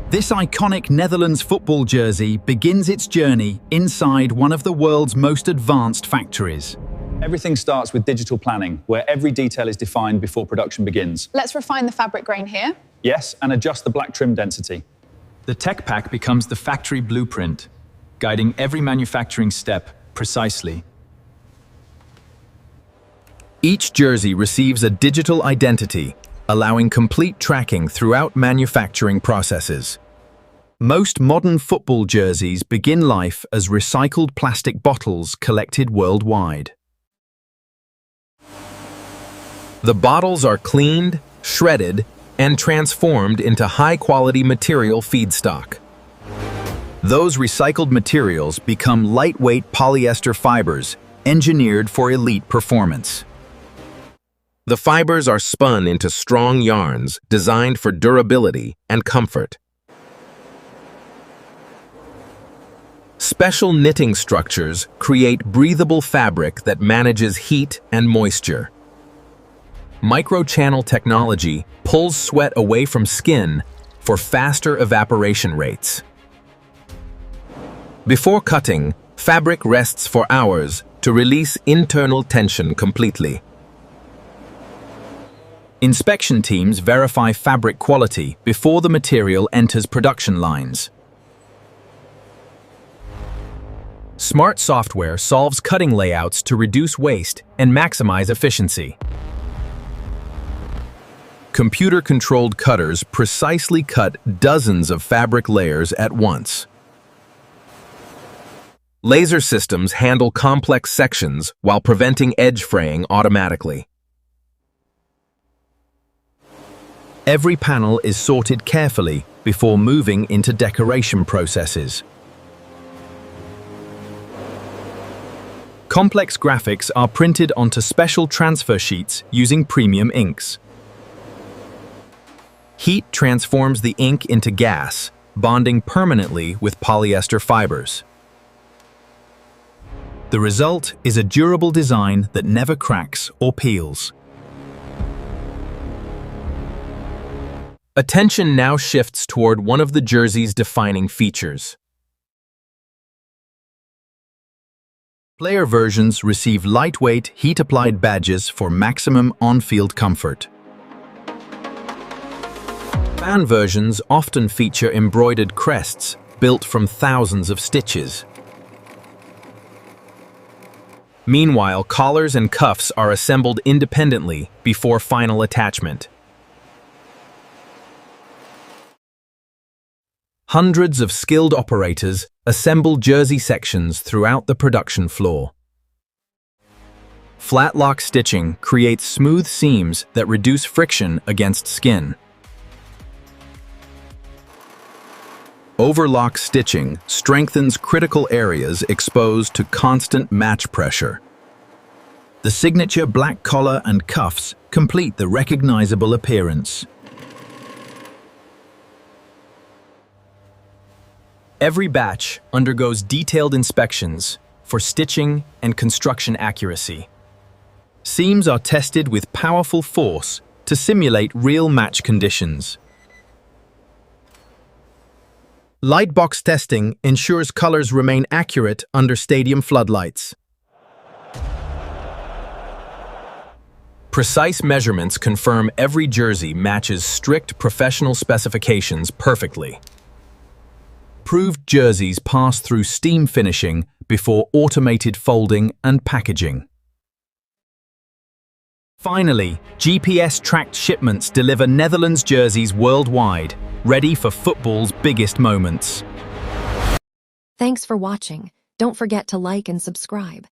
This iconic Netherlands football jersey begins its journey inside one of the world's most advanced factories. Everything starts with digital planning, where every detail is defined before production begins. Let's refine the fabric grain here. Yes, and adjust the black trim density. The tech pack becomes the factory blueprint, guiding every manufacturing step precisely. Each jersey receives a digital identity, allowing complete tracking throughout manufacturing processes. Most modern football jerseys begin life as recycled plastic bottles collected worldwide. The bottles are cleaned, shredded, and transformed into high-quality material feedstock. Those recycled materials become lightweight polyester fibers, engineered for elite performance. The fibers are spun into strong yarns designed for durability and comfort. Special knitting structures create breathable fabric that manages heat and moisture. Microchannel technology pulls sweat away from skin for faster evaporation rates. Before cutting, fabric rests for hours to release internal tension completely. Inspection teams verify fabric quality before the material enters production lines. Smart software solves cutting layouts to reduce waste and maximize efficiency. Computer-controlled cutters precisely cut dozens of fabric layers at once. Laser systems handle complex sections while preventing edge fraying automatically. Every panel is sorted carefully before moving into decoration processes. Complex graphics are printed onto special transfer sheets using premium inks. Heat transforms the ink into gas, bonding permanently with polyester fibers. The result is a durable design that never cracks or peels. Attention now shifts toward one of the jersey's defining features. Player versions receive lightweight, heat-applied badges for maximum on-field comfort. Fan versions often feature embroidered crests built from thousands of stitches. Meanwhile, collars and cuffs are assembled independently before final attachment. Hundreds of skilled operators assemble jersey sections throughout the production floor. Flat lock stitching creates smooth seams that reduce friction against skin. Overlock stitching strengthens critical areas exposed to constant match pressure. The signature black collar and cuffs complete the recognizable appearance. Every batch undergoes detailed inspections for stitching and construction accuracy. Seams are tested with powerful force to simulate real match conditions. Lightbox testing ensures colors remain accurate under stadium floodlights. Precise measurements confirm every jersey matches strict professional specifications perfectly. Approved jerseys pass through steam finishing before automated folding and packaging. Finally, GPS-tracked shipments deliver Netherlands jerseys worldwide, ready for football's biggest moments. Thanks for watching. Don't forget to like and subscribe.